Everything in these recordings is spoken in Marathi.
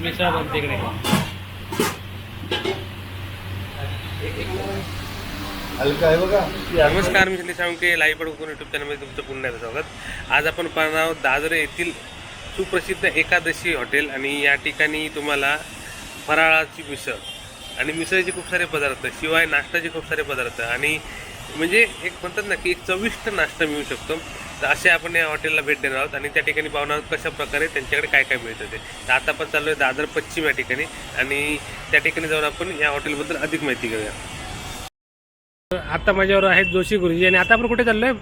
मिसळ बनते इकडे. हलका आहे बघा. नमस्कार, मी संदेश साळुंखे, लाईव्ह पडून यूट्यूब चॅनलमध्ये तुमचं पुन्हा स्वागत. आज आपण पाहणार आहोत दादर येथील सुप्रसिद्ध एकादशी हॉटेल. आणि या ठिकाणी तुम्हाला फराळाची मिसळ आणि मिसळचे खूप सारे पदार्थ, शिवाय नाश्त्याचे खूप सारे पदार्थ, आणि म्हणजे एक म्हणतात ना की एक चविष्ट नाश्ता मिळू शकतो. तर असे आपण या हॉटेलला भेट देणार आहोत आणि त्या ठिकाणी पाहणार आहोत कशा प्रकारे त्यांच्याकडे काय काय मिळतं ते. तर आता आपण चाललो आहे दादर पश्चिम या ठिकाणी, आणि त्या ठिकाणी जाऊन आपण या हॉटेलबद्दल अधिक माहिती घेऊया. आता माझ्यावर आहेत जोशी गुरुजी, आणि आता आपण कुठे चाललोय?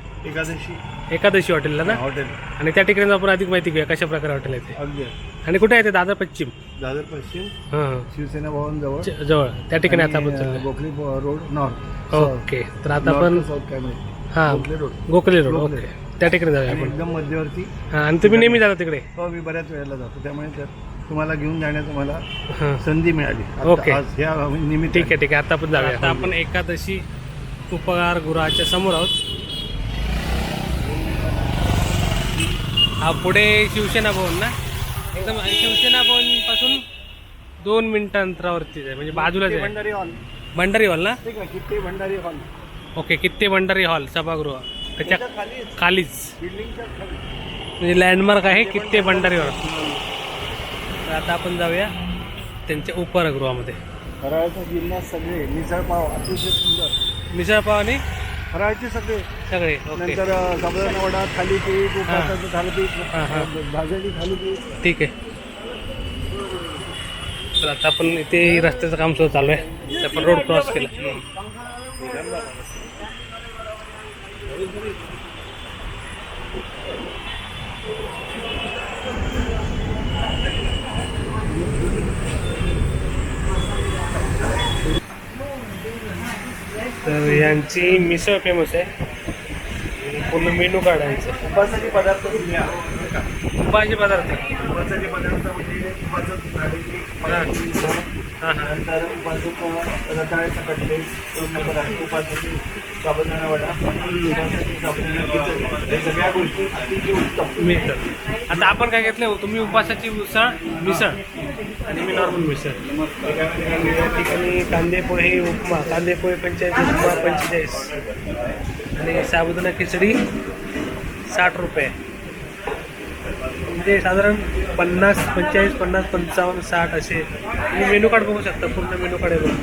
एकादशी हॉटेलला ना. हॉटेल. आणि त्या ठिकाणी आपण अधिक माहिती घेऊया कशा प्रकारे हॉटेल आहे ते. अगदी. आणि कुठे आहे ते? दादर पश्चिम. दादर पश्चिम, हां, शिवसेना भवन जवळ जवळ त्या ठिकाणी आता आपण चाललोय. गोखली रोड नॉर्थ. ओके, तर आता आपण हां गोखले रोड. ओके, त्या ठिकाणी जाऊया आपण. एकदम मध्यवर्ती. हां, आणि तुम्ही नेहमी जाता तिकडे? हो, मी बऱ्याच वेळेला जातो, त्यामुळे तुम्हाला घेऊन जाण्याचं मला हां, संधी मिळाली. ओके. आज ह्या निमित्त. ठीक आहे. आता आपण जाऊया. आता आपण एकादशी उपहारगृहाच्या समोर आहोत. हा पुढे शिवसेना भवन ना, एकदम शिवसेना भवन पासून 2 मिनिटं अंतरावरतीच आहे, म्हणजे बाजूलाच आहे. भंडारी हॉल. भंडारी हॉल ना. ठीक आहे, किती भंडारी हॉल. ओके, कित्ते भंडारी हॉल सभागृह त्याच्या खालीच, बिल्डिंगच्या खाली. म्हणजे लँडमार्क आहे कित्ते भंडारी हॉल. तर आता आपण जाऊया त्यांच्या उपहारगृहामध्ये. फराळाचा जिन्नस सगळे, मिसळ पाव अतिशय सुंदर. मिसळ पाव आणि फराळाचे सगळे. ओके, नंतर साबुदाणा वडा, थालीपीठ, उपासाचं थालीपीठ, हां, हां. भाजणी थालीपीठ. ठीक आहे. तर आता आपण इथे रस्त्याचं काम सुरू चालू आहे, तर आपण रोड क्रॉस केला. तर यांची मिसळ फेमस आहे. पूर्ण मेनू काढायचं. उपासाचे पदार्थ उपाहाचे पदार्थ. उपासाचे पदार्थ म्हणजे उपासाचं थालीपीठ, हां हां. नंतर उपासाचं रताळ्याचं कटलेट, पदार्थ, उपासाचे साबुदाणा वडा, उपासाचे साबुदाणा खिचडी, हे सगळ्या गोष्टी अतिशय उत्तम मिसळ. आता आपण काय घेतलं? तुम्ही उपासाची मिसळ आणि मी नॉर्मल मिसळ. या ठिकाणी कांदे पोहे उपमा, कांदे पोहे 45, उपमा 45, आणि साबुदाणा खिचडी 60 रुपये. म्हणजे साधारण 50, 45, 50, 55, 60 असे. तुम्ही मेनू कार्ड बघू शकता, पूर्ण मेनू कार्ड आहे बघू.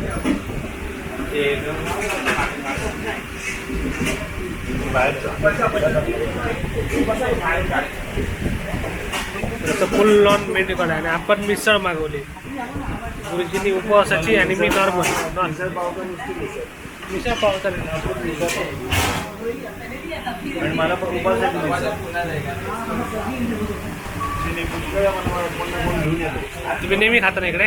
तसं फुल ऑन मेन्यू कार्ड आहे. आणि आपण मिसळ मागवली गुरुजींनी उपवासाची, आणि मी नॉर्मल मिसळ पाव चालेल. आणि मला पण उपासाची तुम्ही नेहमी खाता ना इकडे?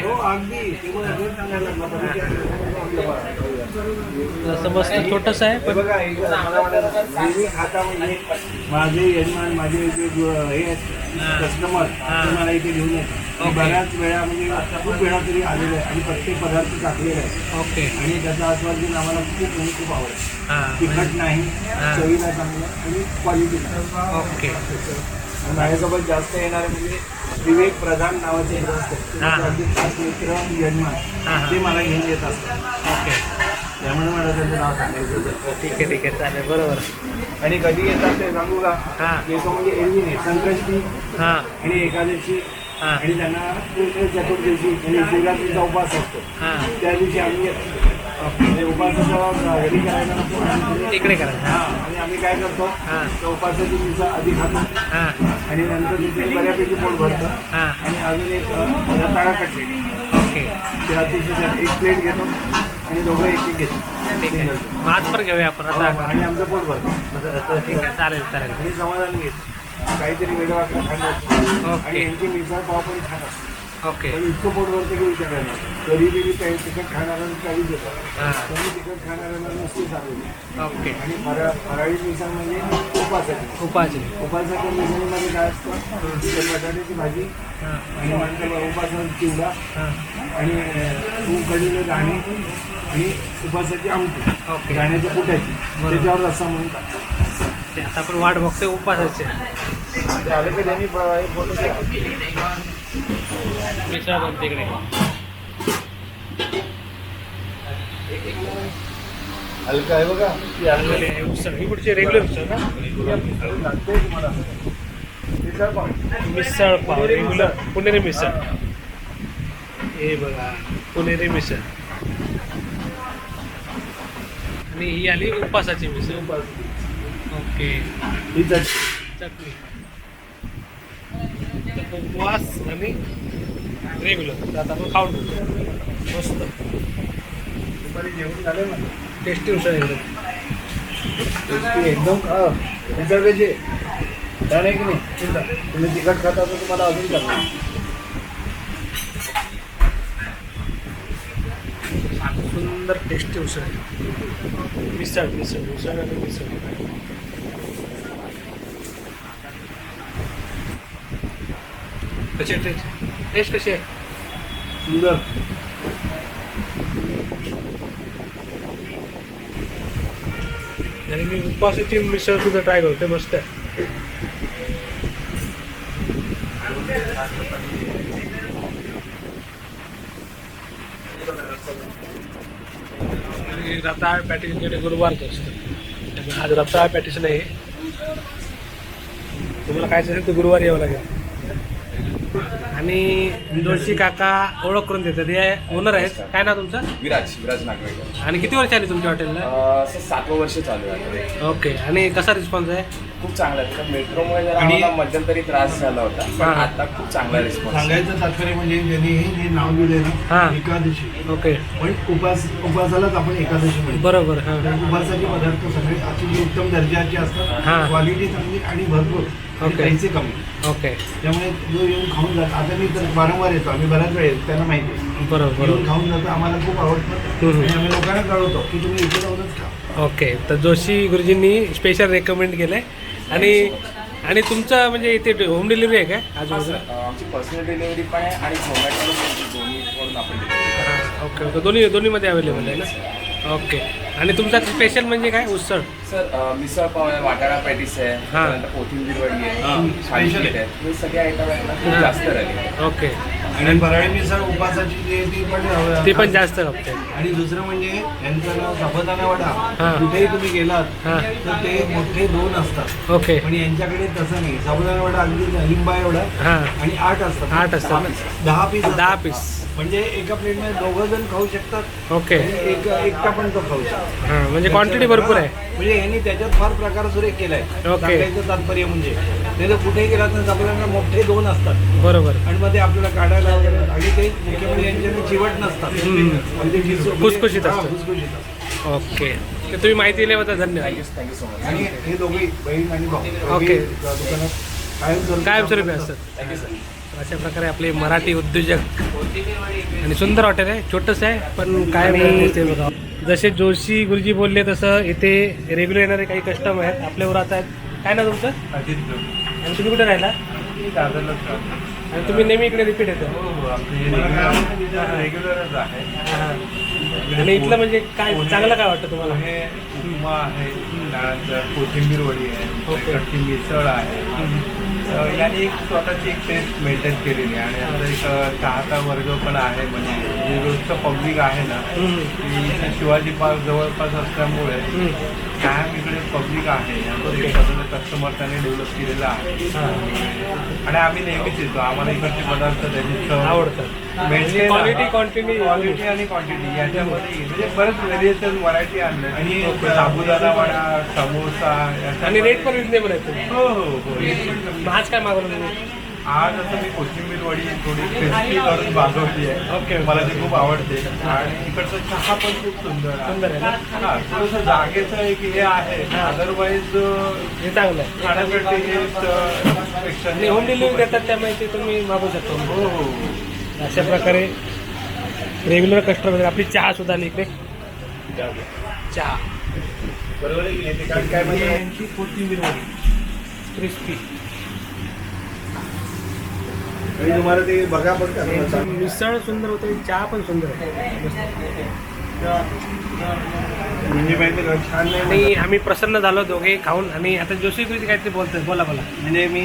असं मस्त छोटंसं आहे पण बघा, मला वाटतं खाता म्हणजे माझे यजमान, माझे हे कस्टमर मला इथे घेऊन येतात. बऱ्याच वेळा म्हणजे खूप वेळा तरी आलेलं आहे आणि प्रत्येक पदार्थ टाकलेला आहे. ओके. आणि त्याचा आस्वाद घेऊन आम्हाला खूप आवडतं. हां, तिखट नाही, चवीला चांगलं आणि क्वालिटी. ओके. माझ्यासोबत जास्त येणारे म्हणजे विवेक प्रधान नावाचे अगदी खास मित्र यजमान, ते मला घेऊन येत असतात. ओके. त्यामुळे मला त्यांचं नाव सांगायचं होतं. ठीक आहे चालेल, बरोबर. आणि कधी येतात ते सांगू का? हां येतो म्हणजे एरवी नाही, संकष्टी हां आणि एकादशी हां आणि त्यांना चतुर्दशी आणि शिवरात्रीचा उपवास असतो. हां, त्या दिवशी आम्ही येतो. म्हणजे उपासाचा घरी करायला नको, इकडे करायचं. हां. आणि आम्ही काय करतो, हां त्या उपासाची दिवसा आधी खातो हां आणि नंतर तिथे बऱ्यापैकी पोट भरतं. हां. आणि अजून एक रताळा कटलेट, ओके, ते अतिशय एक प्लेट घेतो आणि दोघं एक घेतो. ठीक आहे. मग आज पण घेऊया आपण आता. आणि आमचं पोट भरतं. ठीक आहे, चालेल. आणि समाधान घेतो, काहीतरी वेगळं वाटलं खाणं. ओके. आणि यांची मिसळ पाव पण छान असतो. ओके. पण इतकं पोट भरतं की विचारायला. कधी काही तिखट खाणाऱ्यांना काही देतात, हां, कमी तिखट खाणाऱ्यांना नसते चालू. ओके. आणि फराळी मिसळ म्हणजे उपासाची. उपासाच्या मिसळीमध्ये काय असतं? बटाट्याची भाजी हां आणि नंतर उपासाचा चिवडा हां. आणि उकडलेले दाणे आणि उपासाची आमटी, ओके. दाण्याच्या कुटायची, बरोबर. त्याच्यावर रस्सा म्हणून टाकतो. ते आता आपण वाट बघतोय उपासाचे. ते आलं की त्यांनी फोटो मिसळ बनते इकडे. हलका आहे बघा. ही आणलेली आहे उसळ. ही पुढची रेग्युलर उसळ ना. मिसळ पाव रेग्युलर पुणेरी मिसळ. हे बघा पुणेरी मिसळ. आणि ही आली उपासाची मिसळ. ओके. ही चटणी. उपवास आणि रेग्युलर. आता आपण खाऊन बघू. मस्त दुपारी जेवण झालं ना. टेस्टी उसळ एकदम. एकदम मिसळ कशी छान आहे की नाही. तुम्ही तिखट खाता तर तुम्हाला अजून करणार. सुंदर टेस्टी उसळ. मिसळ मिसळ उसळ आणि मिसळ. कशी आहे टेस्ट कशी आहे. सुंदर. आणि मी उपवासाची मिसळ सुद्धा ट्राय करते. मस्त आहे. आणि रताळ पॅटीसकडे गुरुवारचं असतं. त्यामुळे आज रताळ पॅटीस नाही. तुम्हाला काय असेल तर गुरुवारी यावं लागेल. आणि जोशी काका ओळख करून देतात. हे ओनर आहेत. काय नाव तुमचं. विराज नागवेकर. आणि किती वर्ष आली तुमच्या हॉटेलला. असं 7वं वर्ष चालू आहे. ओके. आणि कसा रिस्पॉन्स आहे. खूप चांगला आहे. तर मेट्रोमुळे जरा आम्हाला मध्यंतरी त्रास झाला होता, पण हां. आता खूप चांगला रिस्पॉन्स. सांगायचं तात्पर्य म्हणजे ज्यांनी हे नाव दिले ना हां. एकादशी. ओके. पण उपासालाच आपण एकादशी म्हणतो. बरोबर. हां उपवासाचे पदार्थ सगळे अतिशय उत्तम दर्जाचे असतात. हां. क्वालिटी चांगली आणि भरपूर आणि ओके. पैसे कमी. ओके. त्यामुळे जो येऊन खाऊन जातो. आता मी तर वारंवार येतो. आम्ही बऱ्याच वेळ येतो. त्यांना माहिती आहे. बरोबर येऊन बरोबर. खाऊन जातो. आम्हाला खूप आवडतं आणि आम्ही लोकांना कळवतो की तुम्ही इथे जाऊनच खा. ओके. तर जोशी गुरुजींनी स्पेशल रेकमेंड केलं आहे. आणि तुमचं म्हणजे इथे होम डिलिव्हरी आहे काय आजूबाजूला. आमची पर्सनल डिलिव्हरी पण आहे आणि झोमॅटो दोन्ही करून आपण delivery करतो. Okay okay. दोन्हीमध्ये अवेलेबल आहे ना. ओके. आणि तुमचा स्पेशल म्हणजे काय उसळ. सर मिसळ पाव आहे, वाटाणा पॅटीस आहे, हां. त्यानंतर कोथिंबीर वडी आहे, स्पेशल थालीपीठ आहे. हे सगळे आयटम आहेत ना खूप हां. जास्त राहिले. ओके. आणि फराळी मिसळ उपासाची जी आहे ती पण जास्त खपते. आणि दुसरं म्हणजे यांचं नाव साबुदाणा वडा. हां. कुठेही तुम्ही गेलात हां. तर ते मोठे 2 असतात. ओके. पण यांच्याकडे तसं नाही. साबुदाणा वडा अगदी लिंबा एवढा हां. आणि 8 असतात. 8 असतात. 10 पीस 10 पीस. म्हणजे एका प्लेटमध्ये 2 जण खाऊ शकतात. ओके. आणि एकटा पण तो खाऊ शकतो. हां म्हणजे क्वांटिटी भरपूर आहे. म्हणजे यांनी त्याच्यात फार प्रकार सुरेख केलाय. ओके. सांगायचं तात्पर्य म्हणजे नाही तर कुठेही गेलात तर साबुदाणा मोठे 2 असतात. बरोबर. आणि मग ते आपल्याला काढायला वगैरे आणि ते मुख्यमंत्री यांच्याकडे चिवट नसतात. म्हणजे खुसखुशीत असतात. खुसखुशीत असतात. ओके. तर तुम्ही माहिती दिल्याबद्दल धन्यवाद. Thank you so much. आणि हे दोघे बहीण आणि भाऊ ओके. दुकानात कायमस्वरूपी असतात. Thank you sir. अशा प्रकारे आपले मराठी उद्योजक आणि सुंदर हॉटेल आहे. छोटंसं आहे पण काय ते बघा. जसे जोशी गुरुजी बोलले तसं इथे रेग्युलर येणारे काही कस्टमर आहेत आपल्यावर आता आहेत. काय ना तुमचं. आणि तुम्ही कुठे राहिला. आणि तुम्ही नेहमी इकडे रिपीट येतो. रेग्युलरच आहे. हां. आणि इथलं म्हणजे काय चांगलं काय वाटतं तुम्हाला. हे उपमा आहे, त्यानंतर कोथिंबीर वडी आहे, ओके. कच्ची मिसळ आहे. याने एक स्वतःची एक टेस्ट मेंटेन केलेली आहे. आणि आता एक चाहता वर्ग पण आहे. म्हणजे जे रोजचं पब्लिक आहे ना हम्म. की इथे शिवाजी पार्क जवळपास असल्यामुळे हम्म. कायम इकडे पब्लिक आहे. ओके. कस्टमर त्याने डेव्हलप केलेला आहे. हां. आणि आम्ही नेहमीच येतो. आम्हाला इकडचे पदार्थ त्याची चव आवडतं. मेंटेन क्वालिटी क्वांटिटी आणि क्वांटिटी याच्यामध्ये म्हणजे बरंच व्हेरिएशन व्हरायटी आणलं. आणि साबुदाणा वडा, समोसा आणि रेट पण रिजनेबल आहे तुम्ही. हो हो हो. आज काय मागवलं तुम्ही. आज असं मी कोथिंबीर वडी थोडी क्रिस्पी करून मागवली आहे. ओके. मला ती खूप आवडते. आणि इकडचा चहा पण खूप सुंदर आहे. सुंदर आहे ना. हा थोडंसं जागेचं एक हे आहे. अदरवाईज हे चांगलं आहे. खाण्यासाठी आणि होम डिलिव्हरी देतात त्यामुळे ते तुम्ही मागू शकता. हो हो. अशा प्रकारे रेग्युलर कस्टमर. आपली चहा सुद्धा आली इकडे. चहा बरोबर आहे की नाही? ते काय म्हणजे यांची कोथिंबीर वडी क्रिस्पी. आणि तुम्हाला ते बघा पण का मिसळ सुंदर होते. चहा पण सुंदर आहे. म्हणजे माहिती का छान नाही. आणि आम्ही प्रसन्न झालो दोघे खाऊन. आणि आता जोशी गुरुजी काहीतरी बोलतात. बोला बोला. म्हणजे मी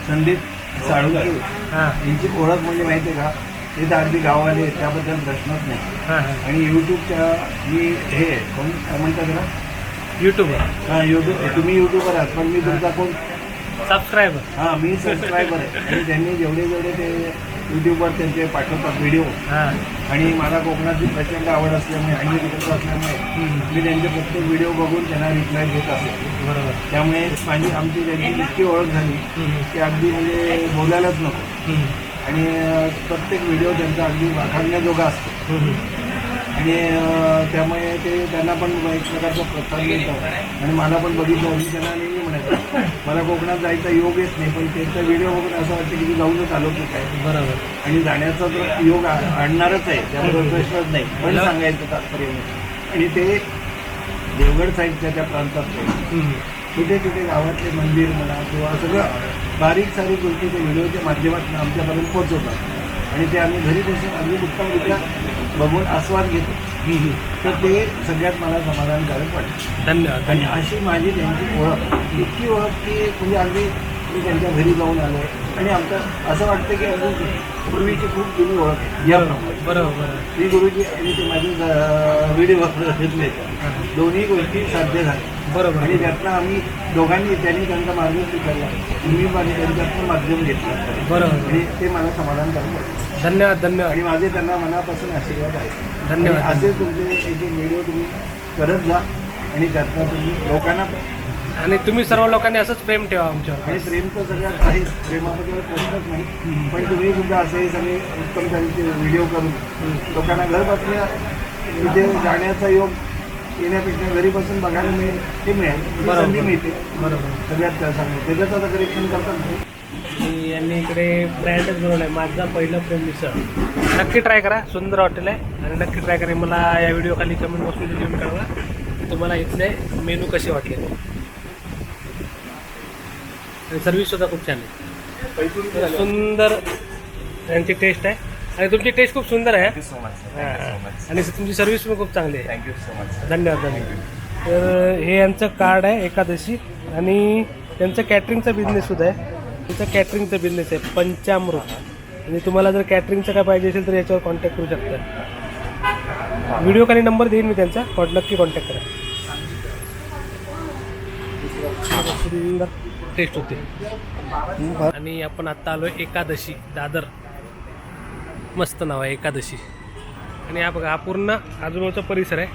संदीप साळुंके हां यांची ओळख म्हणजे माहिती आहे का, ते तर अगदी गाववाले आहेत, त्याबद्दल प्रश्नच नाही. हां हां आणि यूट्यूबच्या मी हे कोण काय म्हणतात ना, यूट्यूबर हां यूट्यूब, तुम्ही यूट्यूबर आहात पण मी तुमचा कोण, सबस्क्रायबर. हां मी सबस्क्रायबर आहे. आणि त्यांनी जेवढे ते यूट्यूबवर त्यांचे पाठवतात व्हिडिओ, हां आणि मला कोकणाची प्रचंड आवड असल्यामुळे आणि तिकडचं असल्यामुळे मी त्यांचे प्रत्येक व्हिडिओ बघून त्यांना रिप्लाय देत असतो. बरोबर. त्यामुळे आमची त्यांची इतकी ओळख झाली की अगदी म्हणजे बोलायलाच नको. आणि प्रत्येक व्हिडिओ त्यांचा अगदी वाखाणण्याजोगा असतो. आणि त्यामुळे ते त्यांना पण एक प्रकारचा प्रोत्साहन मिळतं. आणि मला पण बघितलं, मी त्यांना नेहमी म्हणायचं मला कोकणात जायचा योग येत नाही, पण त्यांचा व्हिडिओ बघून असं वाटतं की मी जाऊनच आलो की काय. बरोबर. आणि जाण्याचा तर योग आणणारच आहे, त्याबरोबर प्रश्नच नाही, पण सांगायचं तात्पर्य नाही. आणि ते देवगड साईडच्या त्या प्रांतात छोटे छोटे गावातले मंदिर म्हणा किंवा सगळं बारीक सारीक गोष्टी ते व्हिडिओच्या माध्यमातून आमच्यापर्यंत पोहोचवतात. आणि ते आम्ही घरी बसून अगदी उत्तमरित्या बघून आस्वाद घेतो. तर ते सगळ्यात मला समाधानकारक वाटतं. धन्यवाद. आणि अशी माझी त्यांची ओळख, इतकी ओळख की म्हणजे अगदी मी त्यांच्या घरी जाऊन आलो. आणि आमचं असं वाटतं की अजून पूर्वीची खूप जुनी ओळख आहे. याप्रमाणे बरोबर. मी गुरुजी आणि ते माझे व्हिडिओ घेतले, दोन्ही गोष्टी साध्य झाल्या. बरोबर. आणि त्यातनं आम्ही दोघांनी, त्यांनी त्यांचा मार्ग स्वीकारला, मी त्यांच्यातनं माध्यम घेतलं. बरोबर. आणि ते मला समाधानकारक वाटतं. धन्यवाद. धन्यवाद. आणि माझे त्यांना मनापासून आशीर्वाद आहे. धन्यवाद. आणि असे तुमचे एक व्हिडिओ तुम्ही करत जा आणि त्यातनं तुम्ही लोकांना, आणि तुम्ही सर्व लोकांनी असंच प्रेम ठेवा आमच्यावर. आणि प्रेम तर सगळ्यात आहे, प्रेमाबद्दल प्रश्नच नाही. पण तुम्ही सुद्धा असे सगळे उत्तम तऱ्हेचे व्हिडिओ करून लोकांना घर बसल्या तिथे जाण्याचा योग येण्यापेक्षा घरी बसून बघायला मिळेल, हे मिळेल, ही संधी मिळते. बरोबर. सगळ्यात त्या सांगतो त्याच्यात आता करेक्शन करतात. आणि यांनी इकडे ब्रँडच बनवलं आहे, माझा पहिलं प्रेम मिसळ. नक्की ट्राय करा, सुंदर हॉटेल आहे आणि नक्की ट्राय करा. मला या व्हिडिओ खाली कमेंट बॉक्समध्ये लिहून कळवा तुम्हाला इथले मेनू कसे वाटले. आणि सर्विससुद्धा खूप छान आहे, सुंदर यांची टेस्ट आहे. आणि तुमची टेस्ट खूप सुंदर आहे. Thank you so much. आणि तुमची सर्विस पण खूप चांगली आहे. Thank you so much. धन्यवाद. धन्यवाद. तर हे यांचं कार्ड आहे एकादशी, आणि त्यांचं कॅटरिंगचा बिझनेससुद्धा आहे. त्यांचा कॅटरिंगचा बिझनेस आहे पंचामृत. आणि तुम्हाला जर कॅटरिंगचं काय पाहिजे असेल तर याच्यावर कॉन्टॅक्ट करू शकता. व्हिडिओ खाली नंबर देईन मी त्यांचा, नक्की कॉन्टॅक्ट करा. सुंदर टेस्ट होते. आणि आपण आत्ता आलो एकादशी दादर, मस्त नाव आहे एकादशी. आणि हा बघा, हा पूर्ण आजूबाजूचा परिसर आहे.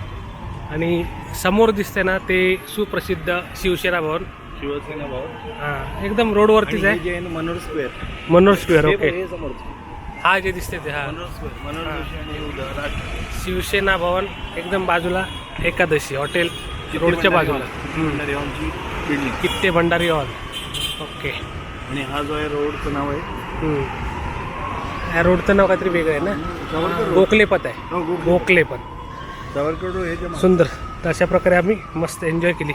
आणि समोर दिसते ना ते सुप्रसिद्ध शिवसेना भवन. शिवसेना भाऊ हां, एकदम रोडवरतीच आहे. Jain Manohar square, Manohar square. Okay, हे समोर हा जे दिसते ते हा मनोहर स्क्वेअर, मनोहर जोशी आणि उदय शिवसेना भवन एकदम बाजूला एकादशी हॉटेल रोडच्या बाजूला. बिल्डिंग कित्ते भंडारी हॉल. ओके. आणि हा जो आहे रोडचं नाव आहे, या रोडचं नाव काहीतरी वेगळं आहे ना, गोखलेपत आहे. गोखलेपत. सावरकर रोड हे जे सुंदर. तर अशा प्रकारे आम्ही मस्त एन्जॉय केली.